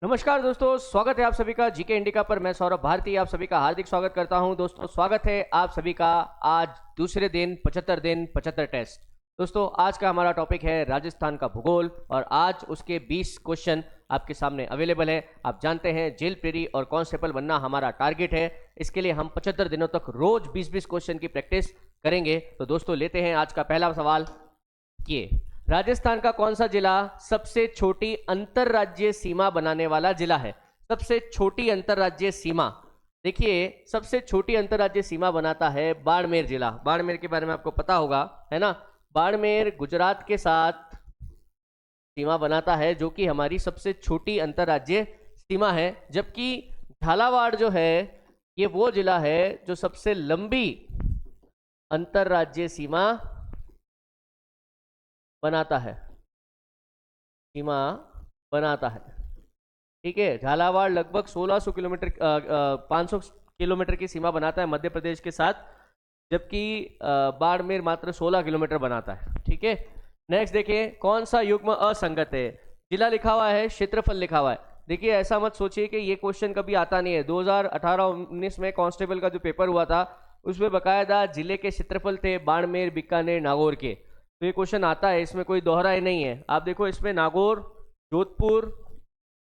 नमस्कार दोस्तों, स्वागत है आप सभी का जीके इंडिका पर। मैं सौरभ भारती आप सभी का हार्दिक स्वागत करता हूं। दोस्तों, स्वागत है आप सभी का आज दूसरे दिन 75 टेस्ट। दोस्तों, आज का हमारा टॉपिक है राजस्थान का भूगोल और आज उसके 20 क्वेश्चन आपके सामने अवेलेबल है। आप जानते हैं जेल प्रेरी और कांस्टेबल बनना हमारा टारगेट है। इसके लिए हम 75 दिनों तक रोज 20-20 क्वेश्चन की प्रैक्टिस करेंगे। तो दोस्तों, लेते हैं आज का पहला सवाल। ये राजस्थान का कौन सा जिला सबसे छोटी अंतरराज्यीय सीमा बनाने वाला जिला है? सबसे छोटी अंतरराज्यीय सीमा, देखिए सबसे छोटी अंतरराज्यीय सीमा बनाता है बाड़मेर जिला। बाड़मेर के बारे में आपको पता होगा, है ना। बाड़मेर गुजरात के साथ सीमा बनाता है, जो कि हमारी सबसे छोटी अंतरराज्यीय सीमा है। जबकि झालावाड़ जो है ये वो जिला है जो सबसे लंबी अंतरराज्यीय सीमा बनाता है, सीमा बनाता है। ठीक है, झालावाड़ लगभग 1600 किलोमीटर 500 किलोमीटर की सीमा बनाता है मध्य प्रदेश के साथ, जबकि बाड़मेर मात्र 16 किलोमीटर बनाता है। ठीक है, नेक्स्ट देखिए, कौन सा युग्म असंगत है? जिला लिखा हुआ है, क्षेत्रफल लिखा हुआ है। देखिए, ऐसा मत सोचिए कि ये क्वेश्चन कभी आता नहीं है। 2018-19 में कांस्टेबल का जो पेपर हुआ था उसमें बकायदा जिले के क्षेत्रफल थे बाड़मेर, बीकानेर, नागौर के। तो ये क्वेश्चन आता है, इसमें कोई दोहरा ही नहीं है। आप देखो, इसमें नागौर, जोधपुर,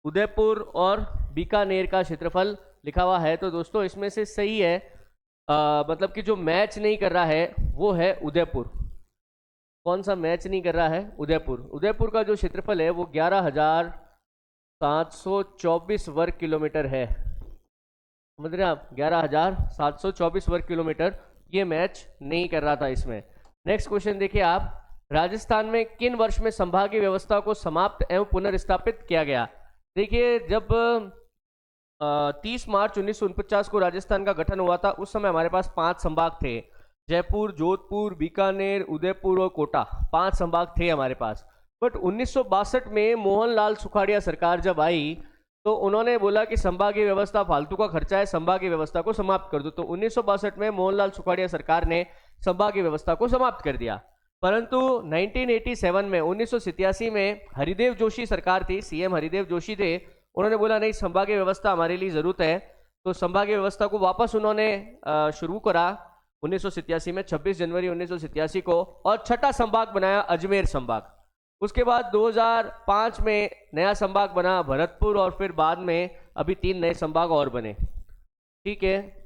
उदयपुर और बीकानेर का क्षेत्रफल लिखा हुआ है। तो दोस्तों, इसमें से सही है मतलब कि जो मैच नहीं कर रहा है वो है उदयपुर। कौन सा मैच नहीं कर रहा है? उदयपुर। उदयपुर का जो क्षेत्रफल है वो 11,724 वर्ग किलोमीटर है। समझ रहे हैं आप? 11,724 वर्ग किलोमीटर। ये मैच नहीं कर रहा था इसमें। नेक्स्ट क्वेश्चन देखिए आप, राजस्थान में किन वर्ष में संभागीय व्यवस्था को समाप्त एवं पुनर्स्थापित किया गया? देखिए, जब 30 मार्च 1949 को राजस्थान का गठन हुआ था, उस समय हमारे पास 5 संभाग थे। जयपुर, जोधपुर, बीकानेर, उदयपुर और कोटा, 5 संभाग थे हमारे पास। बट 1962 में मोहनलाल सुखाड़िया सरकार जब आई तो उन्होंने बोला कि संभागीय व्यवस्था फालतू का खर्चा है, संभागीय व्यवस्था को समाप्त कर दो। तो 1962 में मोहनलाल सुखाड़िया सरकार ने संभागीय व्यवस्था को समाप्त कर दिया। परंतु 1987 में 1987 में हरिदेव जोशी सरकार थी, सीएम हरिदेव जोशी थे। उन्होंने बोला नहीं, संभागीय व्यवस्था हमारे लिए जरूरत है। तो संभागीय व्यवस्था को वापस उन्होंने शुरू करा 1987 में, 26 जनवरी 1987 को, और छठा संभाग बनाया अजमेर संभाग। उसके बाद 2005 में नया संभाग बना भरतपुर, और फिर बाद में अभी 3 नए संभाग और बने। ठीक है,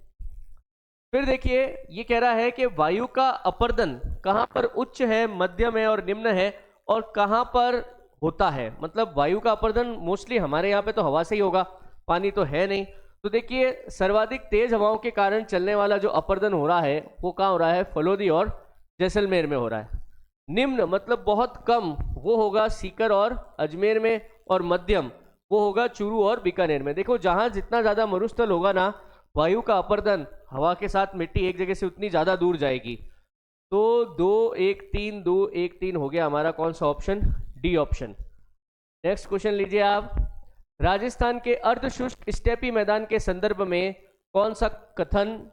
फिर देखिए, ये कह रहा है कि वायु का अपर्दन कहां पर उच्च है, मध्यम है और निम्न है, और कहां पर होता है। मतलब वायु का अपर्दन मोस्टली हमारे यहाँ पे तो हवा से ही होगा, पानी तो है नहीं। तो देखिए, सर्वाधिक तेज हवाओं के कारण चलने वाला जो अपर्दन हो रहा है वो कहाँ हो रहा है? फलोदी और जैसलमेर में हो रहा है। निम्न मतलब बहुत कम, वो होगा सीकर और अजमेर में, और मध्यम वो होगा चूरू और बीकानेर में। देखो, जहां जितना ज्यादा मरुस्थल होगा ना, वायु का अपर्दन, हवा के साथ मिट्टी एक जगह से उतनी ज्यादा दूर जाएगी। तो 2 1 3 2 1 3 हो गया हमारा कौन सा option? D option. Next question लीजिए आप, राजस्थान के अर्धशुष्क स्टेपी मैदान के संदर्भ में कौन सा कथन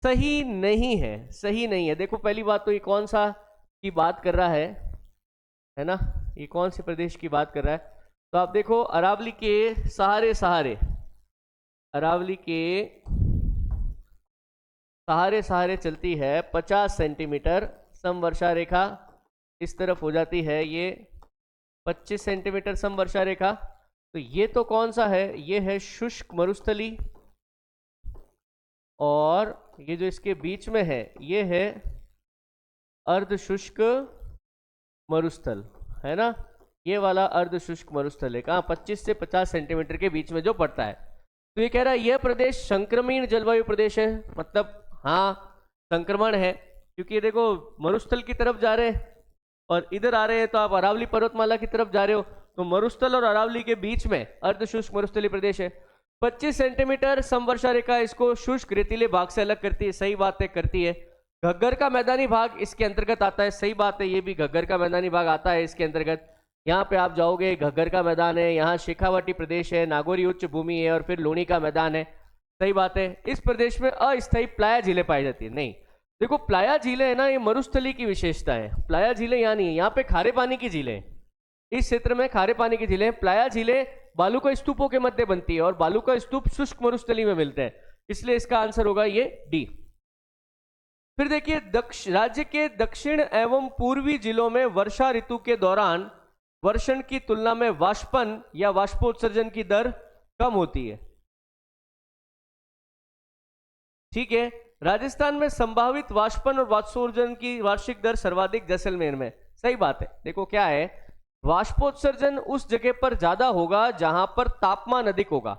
सही नहीं है? सही नहीं है। देखो, पहली बात तो ये कौन सा की बात कर रहा है ना, ये कौन से प्रदेश की बात कर रहा है? तो आप देखो, अरावली के सहारे अरावली के सहारे चलती है 50 सेंटीमीटर समवर्षा रेखा। इस तरफ हो जाती है ये 25 सेंटीमीटर समवर्षा रेखा। तो ये तो कौन सा है? ये है शुष्क मरुस्थली, और ये जो इसके बीच में है ये है अर्धशुष्क मरुस्थल, है ना। ये वाला अर्धशुष्क मरुस्थल है, कहाँ? 25 से 50 सेंटीमीटर के बीच में जो पड़ता है। तो ये कह रहा है यह प्रदेश संक्रमण जलवायु प्रदेश है। मतलब हाँ, संक्रमण है, क्योंकि ये देखो मरुस्थल की तरफ जा रहे हैं और इधर आ रहे हैं, तो आप अरावली पर्वतमाला की तरफ जा रहे हो, तो मरुस्थल और अरावली के बीच में अर्धशुष्क मरुस्थलीय प्रदेश है। 25 सेंटीमीटर समवर्षा रेखा इसको शुष्क रेतीले भाग से अलग करती है। सही बात है, करती है। घग्गर का मैदानी भाग इसके अंतर्गत आता है। सही बात है, ये भी घग्गर का मैदानी भाग आता है इसके अंतर्गत। यहाँ पे आप जाओगे, घग्गर का मैदान है, यहाँ शेखावाटी प्रदेश है, नागौरी उच्च भूमि है, और फिर लोनी का मैदान है। सही बात है। इस प्रदेश में अस्थायी प्लाया झीलें पाई जाती है। नहीं, देखो प्लाया झीलें है ना, ये मरुस्थली की विशेषता है। प्लाया झीलें यहाँ नहीं है, यहाँ पे खारे पानी की झीलें। इस क्षेत्र में खारे पानी की झीलें, प्लाया झीलें बालू का स्तूपों के मध्य बनती है और बालू का स्तूप शुष्क मरुस्थली में मिलते हैं, इसलिए इसका आंसर होगा ये डी। फिर देखिए राज्य के दक्षिण एवं पूर्वी जिलों में वर्षा ऋतु के दौरान वर्षण की तुलना में वाष्पन या वाष्पोत्सर्जन की दर कम होती है। ठीक है, राजस्थान में संभावित वाष्पन और वाष्पोत्सर्जन की वार्षिक दर सर्वाधिक जैसलमेर में। सही बात है। देखो क्या है, वाष्पोत्सर्जन उस जगह पर ज्यादा होगा जहां पर तापमान अधिक होगा।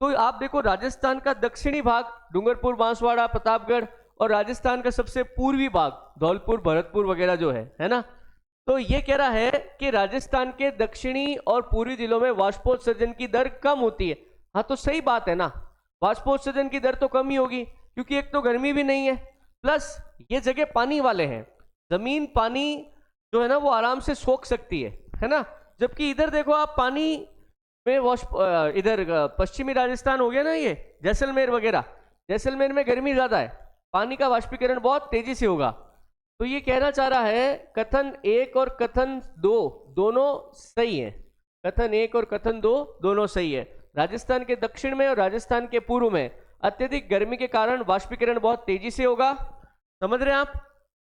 तो आप देखो राजस्थान का दक्षिणी भाग डूंगरपुर, बांसवाड़ा, प्रतापगढ़ और राजस्थान का सबसे पूर्वी भाग धौलपुर, भरतपुर वगैरह जो है ना, तो ये कह रहा है कि राजस्थान के दक्षिणी और पूर्वी जिलों में वाष्पोत्सर्जन की दर कम होती है। हाँ तो सही बात है ना, वाष्पोत्सर्जन की दर तो कम ही होगी क्योंकि एक तो गर्मी भी नहीं है, प्लस ये जगह पानी वाले हैं, जमीन पानी जो है ना वो आराम से सोख सकती है ना। जबकि इधर देखो आप पानी में इधर पश्चिमी राजस्थान हो गया ना, ये जैसलमेर वगैरह, जैसलमेर में गर्मी ज्यादा है, पानी का वाष्पीकरण बहुत तेजी से होगा। तो ये कहना चाह रहा है कथन 1 और कथन 2 दोनों सही है। कथन 1 और कथन 2 दोनों सही है। राजस्थान के दक्षिण में और राजस्थान के पूर्व में अत्यधिक गर्मी के कारण वाष्पीकरण बहुत तेजी से होगा, समझ रहे हैं आप।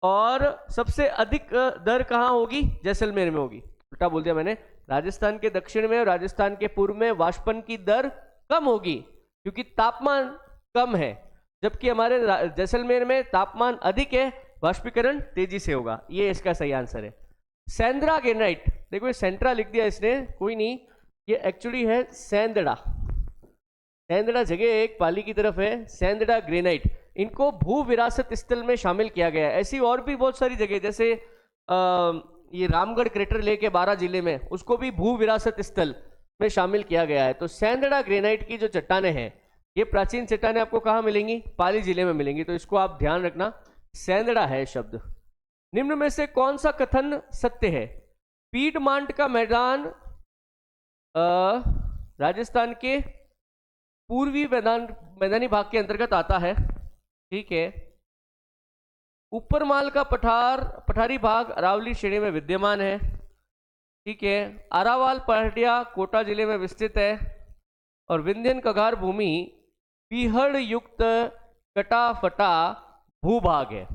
और सबसे अधिक दर कहाँ होगी, जैसलमेर में होगी। उल्टा बोल दिया मैंने, राजस्थान के दक्षिण में और राजस्थान के पूर्व में वाष्पन की दर कम होगी क्योंकि तापमान कम है, जबकि हमारे जैसलमेर में तापमान अधिक है, वाष्पीकरण तेजी से होगा। ये इसका सही आंसर है। सेंद्रा ग्रेनाइट, देखो ये सेंट्रा लिख दिया इसने, कोई नहीं, ये एक्चुअली है सेंदड़ा। सेंदड़ा जगह एक पाली की तरफ है, सेंदड़ा ग्रेनाइट। इनको भू विरासत स्थल में शामिल किया गया है। ऐसी और भी बहुत सारी जगह, जैसे ये रामगढ़ क्रेटर लेक है 12 जिले में, उसको भी भू विरासत स्थल में शामिल किया गया है। तो सेंदड़ा ग्रेनाइट की जो चट्टानें हैं, ये प्राचीन चट्टानें आपको कहाँ मिलेंगी, पाली जिले में मिलेंगी, तो इसको आप ध्यान रखना, सेंदड़ा है शब्द। निम्न में से कौन सा कथन सत्य है। पीडमांट का मैदान राजस्थान के पूर्वी मैदानी भाग के अंतर्गत आता है, ठीक है। ऊपरमाल का पठारी भाग अरावली श्रेणी में विद्यमान है, ठीक है। आरावाल पहाड़िया कोटा जिले में विस्तृत है और विंध्यन कगार भूमि पीहड़ युक्त कटाफटा भूभाग है।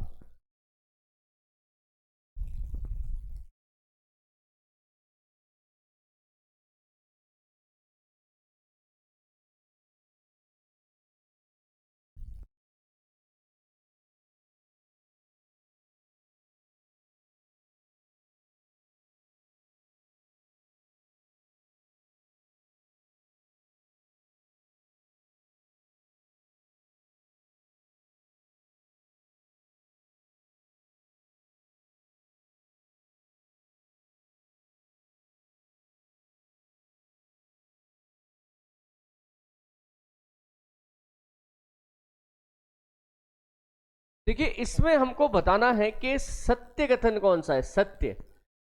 देखिए इसमें हमको बताना है कि सत्य कथन कौन सा है, सत्य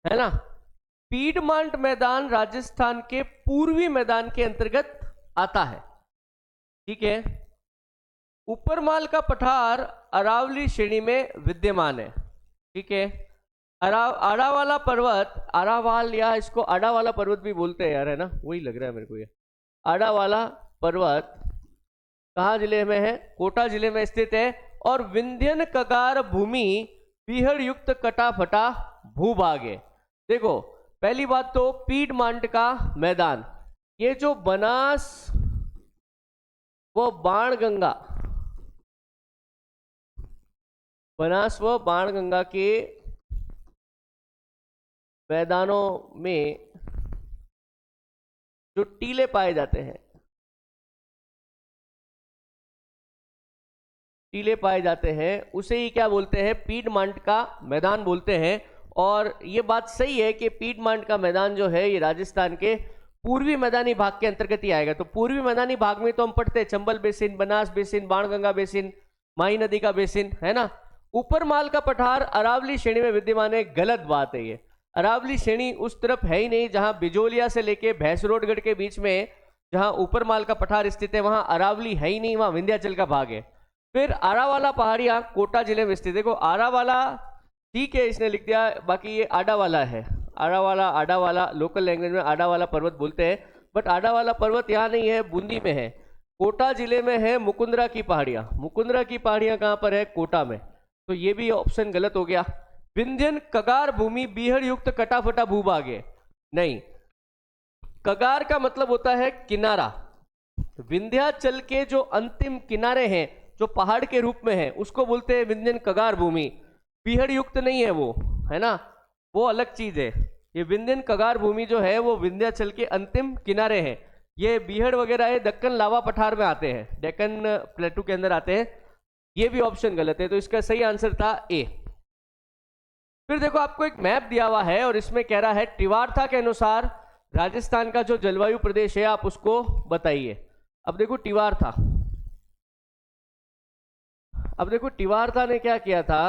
है ना। पीडमांट मैदान राजस्थान के पूर्वी मैदान के अंतर्गत आता है, ठीक है। ऊपरमाल का पठार अरावली श्रेणी में विद्यमान है, ठीक है। आड़ावाला पर्वत, आड़ावाल या इसको आड़ावाला पर्वत भी बोलते हैं यार, है ना, वही लग रहा है मेरे को ये। आड़ावाला पर्वत कहाँ जिले में है, कोटा जिले में स्थित है और विंध्यन कगार भूमि पीहड़ युक्त कटाफटा भूभाग है। देखो पहली बात तो पीडमांट का मैदान, ये जो बनास व बाणगंगा, बनास व बाणगंगा के मैदानों में जो टीले पाए जाते हैं, टीले पाए जाते हैं, उसे ही क्या बोलते हैं, पीडमांट का मैदान बोलते हैं। और ये बात सही है कि पीडमांट का मैदान जो है ये राजस्थान के पूर्वी मैदानी भाग के अंतर्गत ही आएगा। तो पूर्वी मैदानी भाग में तो हम पढ़ते हैं Chambal basin, Banas basin, Banganga basin, Mahi नदी का बेसिन, है ना। ऊपरमाल का पठार अरावली श्रेणी में विद्यमान है, गलत बात है ये। अरावली श्रेणी उस तरफ है ही नहीं, जहां बिजोलिया से लेके भैंसरोडगढ़ के बीच में जहां ऊपरमाल का पठार स्थित है वहां अरावली है ही नहीं, वहां विंध्याचल का भाग है। फिर आरावाला पहाड़ियां कोटा जिले में स्थित, देखो आरावाला ठीक है इसने लिख दिया, बाकी ये आडावाला है, आडावाला लोकल लैंग्वेज में आडावाला पर्वत बोलते हैं, बट आडावाला पर्वत यहाँ नहीं है, बूंदी में है। कोटा जिले में है मुकुंदरा की पहाड़ियां। मुकुंदरा की पहाड़ियां कहाँ पर है? कोटा में। तो ये भी ऑप्शन गलत हो गया। विंध्यन कगार भूमि बीहड़ युक्त कटाफटा भूभाग है, नहीं। कगार का मतलब होता है किनारा। विंध्याचल के जो अंतिम किनारे हैं जो पहाड़ के रूप में है उसको बोलते हैं विंध्यन कगार भूमि। बीहड़ युक्त नहीं है वो, है ना, वो अलग चीज है। ये विंध्यन कगार भूमि जो है वो विंध्याचल के अंतिम किनारे हैं। ये बीहड़ वगैरह है दक्कन लावा पठार में आते हैं, डेक्कन प्लेटू के अंदर आते हैं। ये भी ऑप्शन गलत है, तो इसका सही आंसर था ए। फिर देखो आपको एक मैप दिया हुआ है और इसमें कह रहा है टिवारथा के अनुसार राजस्थान का जो जलवायु प्रदेश है आप उसको बताइए। अब देखो टिवारथा ने क्या किया था,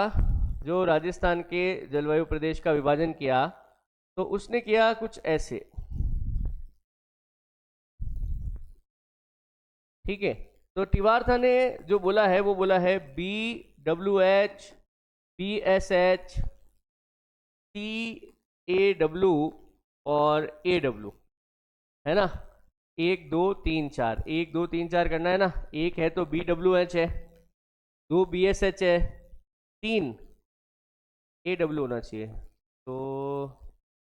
जो राजस्थान के जलवायु प्रदेश का विभाजन किया तो उसने किया कुछ ऐसे, ठीक है। तो टिवारथा ने जो बोला है वो बोला है BWH BSH TAW और AW, है ना। 1 2 3 4 1 2 3 4 करना है ना। एक है तो BWH है, 2 BSH है, 3 AW होना चाहिए, तो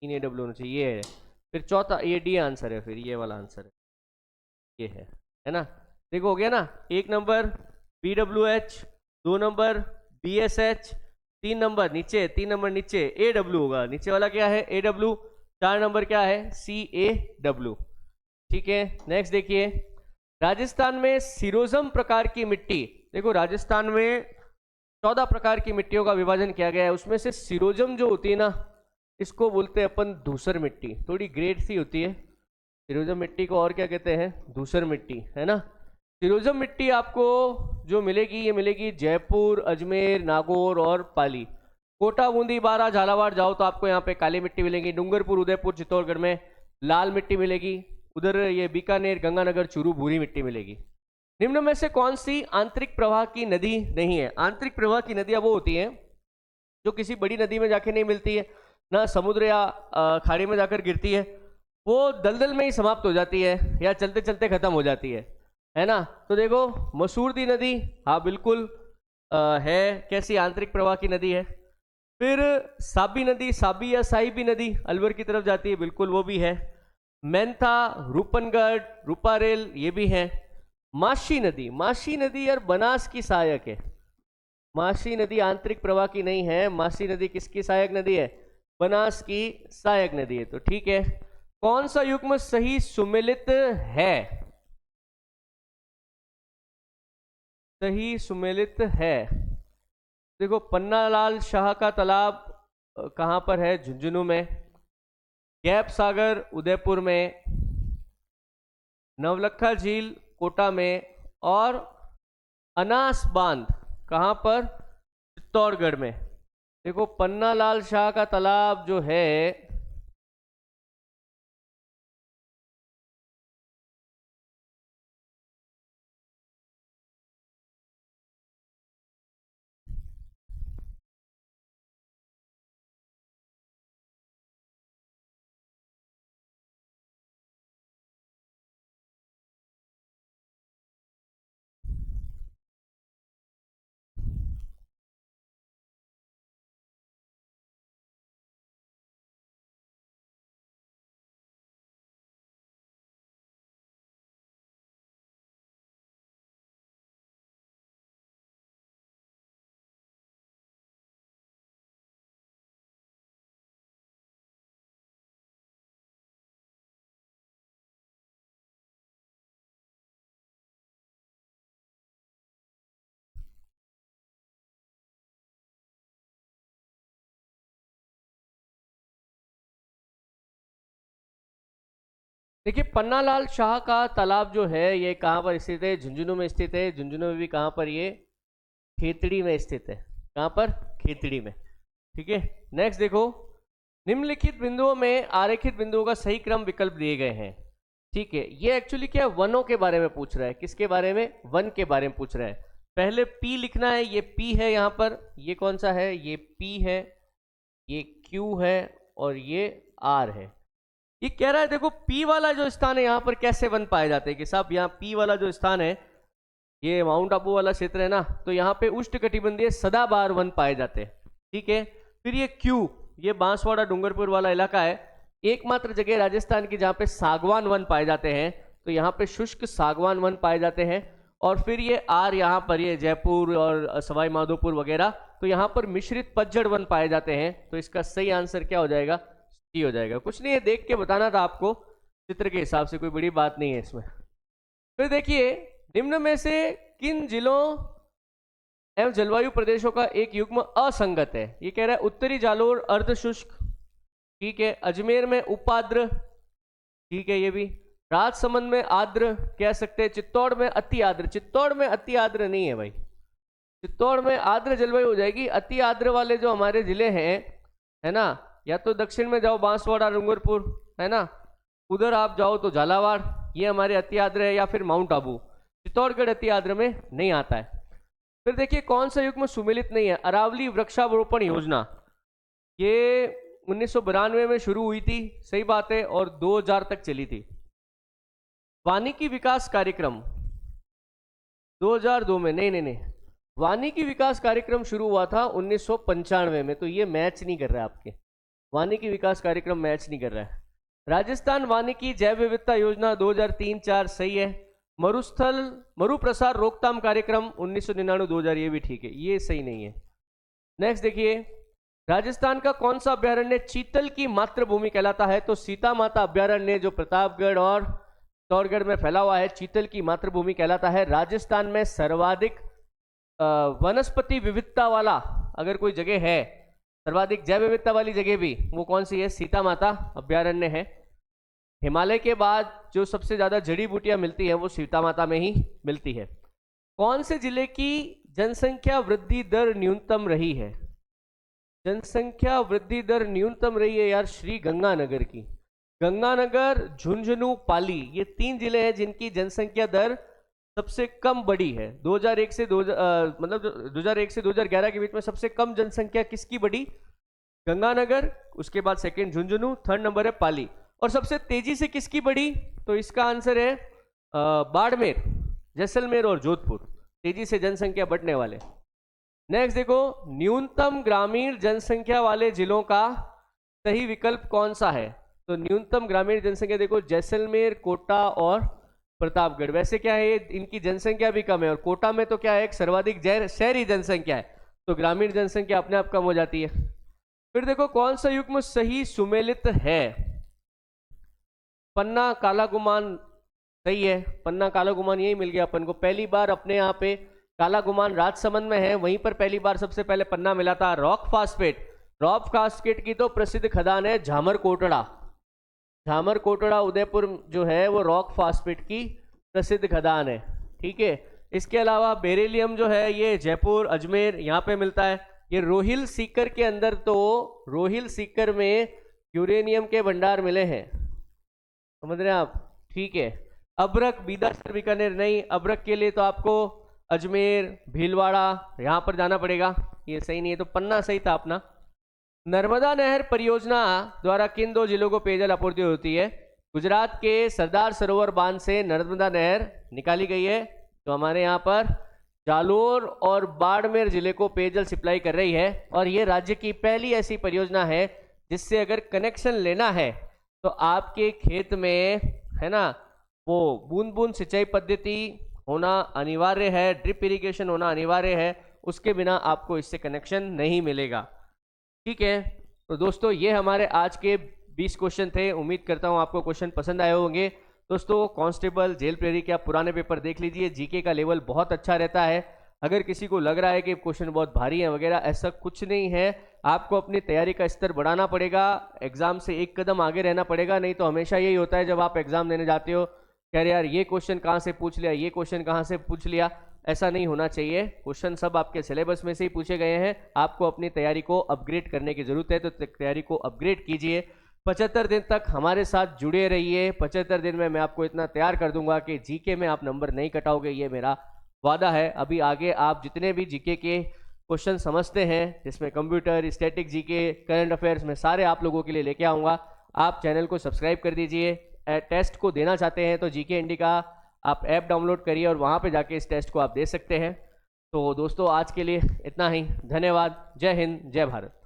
3 AW होना चाहिए, ये है। फिर चौथा ये D आंसर है, फिर ये वाला आंसर है, ये है ना। देखो हो गया ना। 1 number BWH, 2 number BSH, 3 number नीचे AW होगा, नीचे वाला क्या है AW, 4 नंबर क्या है CAW, ठीक है। नेक्स्ट देखिए, राजस्थान में सिरोजम प्रकार की मिट्टी। देखो राजस्थान में 14 प्रकार की मिट्टियों का विभाजन किया गया है, उसमें से सिरोजम जो होती है ना इसको बोलते हैं अपन धूसर मिट्टी, थोड़ी ग्रेड सी होती है। सिरोजम मिट्टी को और क्या कहते हैं? धूसर मिट्टी, है ना। सिरोजम मिट्टी आपको जो मिलेगी ये मिलेगी जयपुर, अजमेर, नागौर और पाली। कोटा, बूंदी, बारा, झालावाड़ जाओ तो आपको यहाँ पे काली मिट्टी मिलेगी। डूंगरपुर, उदयपुर, चित्तौड़गढ़ में लाल मिट्टी मिलेगी। उधर ये बीकानेर, गंगानगर, चूरू भूरी मिट्टी मिलेगी। निम्न में से कौन सी आंतरिक प्रवाह की नदी नहीं है? आंतरिक प्रवाह की नदियां वो होती हैं जो किसी बड़ी नदी में जाके नहीं मिलती है, ना समुद्र या खाड़ी में जाकर गिरती है, वो दलदल में ही समाप्त हो जाती है या चलते चलते खत्म हो जाती है ना। तो देखो मसूरदी नदी, हाँ बिल्कुल है, कैसी आंतरिक प्रवाह की नदी है। फिर साबी नदी, साबी या साहिबी नदी अलवर की तरफ जाती है, बिल्कुल वो भी है। मेंथा, रूपनगढ़, रूपारेल ये भी है। माशी नदी यार बनास की सहायक है। माशी नदी आंतरिक प्रवाह की नहीं है, माशी नदी किसकी सहायक नदी है? बनास की सहायक नदी है। तो ठीक है, कौन सा युग्म सही सुमेलित है? सही सुमेलित है। देखो पन्नालाल शाह का तालाब कहां पर है? झुंझुनू में। गैप सागर उदयपुर में, नवलखा झील कोटा में, और अनास बांध कहां पर? चित्तौड़गढ़ में। देखो पन्नालाल शाह का तालाब जो है देखिए पन्नालाल शाह का तालाब जो है ये कहाँ पर स्थित है? झुंझुनू में स्थित है। झुंझुनू में भी कहाँ पर? ये खेतड़ी में स्थित है। कहाँ पर? खेतड़ी में। ठीक है, नेक्स्ट देखो, निम्नलिखित बिंदुओं में आरेखित बिंदुओं का सही क्रम विकल्प दिए गए हैं। ठीक है, ये एक्चुअली क्या है? वनों के बारे में पूछ रहा है। किसके बारे में? वन के बारे में पूछ रहा है। पहले P लिखना है, ये P है यहाँ पर, ये कौन सा है? ये P है, ये Q है और ये आर है। ये कह रहा है देखो P वाला जो स्थान है यहाँ पर कैसे वन पाए जाते हैं कि साहब यहाँ P वाला जो स्थान है, ये माउंट आबू वाला क्षेत्र है ना, तो यहाँ पे उष्णकटिबंधीय सदाबहार वन पाए जाते हैं। ठीक है, फिर ये Q, ये बांसवाड़ा डूंगरपुर वाला इलाका है, एकमात्र जगह राजस्थान की जहाँ पे सागवान वन पाए जाते हैं, तो यहाँ पे शुष्क सागवान वन पाए जाते हैं। और फिर ये आर, यहाँ पर ये जयपुर और सवाई माधोपुर वगैरह, तो यहाँ पर मिश्रित पतझड़ वन पाए जाते हैं। तो इसका सही आंसर क्या हो जाएगा? सी हो जाएगा। कुछ नहीं है, देख के बताना था आपको, चित्र के हिसाब से, कोई बड़ी बात नहीं है इसमें। फिर देखिए, निम्न में से किन जिलों एवं जलवायु प्रदेशों का एक युग्म असंगत है? ये कह रहा है उत्तरी जालोर अर्धशुष्क, ठीक है, अजमेर में उपाद्र, ठीक है, ये भी राजसमंद में आर्द्र कह सकते हैं, चित्तौड़ में अति आर्द्र। चित्तौड़ में अति आर्द्र नहीं है भाई, चित्तौड़ में आर्द्र जलवायु हो जाएगी। अति आर्द्र वाले जो हमारे जिले हैं, है ना, या तो दक्षिण में जाओ बांसवाड़ा डूंगरपुर, है ना, उधर आप जाओ तो झालावाड़, ये हमारे अति आर्द्र है, या फिर माउंट आबू। चित्तौड़गढ़ अति आर्द्र में नहीं आता है। फिर देखिए कौन सा युग्म सुमेलित नहीं है? अरावली वृक्षारोपण योजना, ये 1992 में शुरू हुई थी, सही बात है, और 2000 तक चली थी। वानिकी विकास कार्यक्रम 2002 में, नहीं, वानिकी विकास कार्यक्रम शुरू हुआ था 1995 में, तो ये मैच नहीं कर रहा है आपके, वानिकी विकास कार्यक्रम मैच नहीं कर रहा है। राजस्थान वानिकी जैव विविधता योजना 2003-4 सही है। मरुप्रसार रोकथाम कार्यक्रम 1999-2000 ये भी ठीक है, ये सही नहीं है। नेक्स्ट देखिए, राजस्थान का कौन सा अभ्यारण्य चीतल की मातृभूमि कहलाता है? तो सीता माता अभ्यारण्य जो प्रतापगढ़ और चित्तौड़गढ़ में फैला हुआ है, चीतल की मातृभूमि कहलाता है। राजस्थान में सर्वाधिक वनस्पति विविधता वाला अगर कोई जगह है, सर्वाधिक जैव विविधता वाली जगह भी, वो कौन सी है? सीता माता अभ्यारण्य है। हिमालय के बाद जो सबसे ज्यादा जड़ी बूटियां मिलती है वो सीता माता में ही मिलती है। कौन से जिले की जनसंख्या वृद्धि दर न्यूनतम रही है? जनसंख्या वृद्धि दर न्यूनतम रही है यार श्री गंगानगर की। गंगानगर, झुंझुनू, पाली, ये 3 जिले हैं जिनकी जनसंख्या दर सबसे कम बढ़ी है। 2001 से 2011 के बीच में सबसे कम जनसंख्या किसकी बढ़ी? गंगानगर, उसके बाद सेकंड झुंझुनू, थर्ड नंबर है पाली। और सबसे तेजी से किसकी बढ़ी? तो इसका आंसर है बाड़मेर, जैसलमेर और जोधपुर, तेजी से जनसंख्या बढ़ने वाले। नेक्स्ट देखो, न्यूनतम ग्रामीण जनसंख्या वाले जिलों का सही विकल्प कौन सा है? तो न्यूनतम ग्रामीण जनसंख्या देखो, जैसलमेर, कोटा और प्रतापगढ़। वैसे क्या है, इनकी जनसंख्या भी कम है, और कोटा में तो क्या है, एक सर्वाधिक शहरी जनसंख्या है, तो ग्रामीण जनसंख्या अपने आप कम हो जाती है। फिर देखो कौन सा युग्म सही सुमेलित है? पन्ना कालागुमान सही है, पन्ना कालागुमान यही मिल गया अपन को। पहली बार अपने यहाँ पे कालागुमान राजसमंद में है, वहीं पर पहली बार सबसे पहले पन्ना मिला था। रॉक फास्फेट की तो प्रसिद्ध खदान है झामर कोटड़ा उदयपुर जो है वो रॉक फास्फेट की प्रसिद्ध खदान है, ठीक है। इसके अलावा बेरिलियम जो है ये जयपुर, अजमेर यहाँ पे मिलता है। ये रोहिल सीकर के अंदर, तो रोहिल सीकर में यूरेनियम के भंडार मिले हैं, समझ रहे हैं आप, ठीक है। अबरक, बीदर, बीकानेर नहीं, अबरक के लिए तो आपको अजमेर, भीलवाड़ा यहाँ पर जाना पड़ेगा, ये सही नहीं है, तो पन्ना सही था अपना। नर्मदा नहर परियोजना द्वारा किन 2 जिलों को पेयजल आपूर्ति होती है? गुजरात के सरदार सरोवर बांध से नर्मदा नहर निकाली गई है, तो हमारे यहाँ पर जालोर और बाड़मेर जिले को पेयजल सप्लाई कर रही है। और ये राज्य की पहली ऐसी परियोजना है जिससे अगर कनेक्शन लेना है तो आपके खेत में, है ना, वो बूंद बूंद सिंचाई पद्धति होना अनिवार्य है, ड्रिप इरिगेशन होना अनिवार्य है, उसके बिना आपको इससे कनेक्शन नहीं मिलेगा, ठीक है। तो दोस्तों ये हमारे आज के 20 क्वेश्चन थे। उम्मीद करता हूँ आपको क्वेश्चन पसंद आए होंगे। दोस्तों कांस्टेबल, जेल प्रेरी के आप पुराने पेपर देख लीजिए, जीके का लेवल बहुत अच्छा रहता है। अगर किसी को लग रहा है कि क्वेश्चन बहुत भारी है वगैरह, ऐसा कुछ नहीं है। आपको अपनी तैयारी का स्तर बढ़ाना पड़ेगा, एग्जाम से एक कदम आगे रहना पड़ेगा। नहीं तो हमेशा यही होता है जब आप एग्जाम देने जाते हो, कह रहे यार ये क्वेश्चन कहाँ से पूछ लिया, ये क्वेश्चन कहाँ से पूछ लिया, ऐसा नहीं होना चाहिए। क्वेश्चन सब आपके सिलेबस में से ही पूछे गए हैं, आपको अपनी तैयारी को अपग्रेड करने की जरूरत है, तो तैयारी को अपग्रेड कीजिए। 75 दिन तक हमारे साथ जुड़े रहिए। 75 दिन में मैं आपको इतना तैयार कर दूंगा कि जीके में आप नंबर नहीं कटाओगे, ये मेरा वादा है। अभी आगे आप जितने भी जीके के क्वेश्चन समझते हैं, जिसमें computer, static GK, current affairs में, सारे आप लोगों के लिए लेके आऊँगा। आप चैनल को सब्सक्राइब कर दीजिए। टेस्ट को देना चाहते हैं तो जीके इंडी का आप ऐप डाउनलोड करिए और वहाँ पे जाके इस टेस्ट को आप दे सकते हैं। तो दोस्तों आज के लिए इतना ही, धन्यवाद। जय हिंद, जय भारत।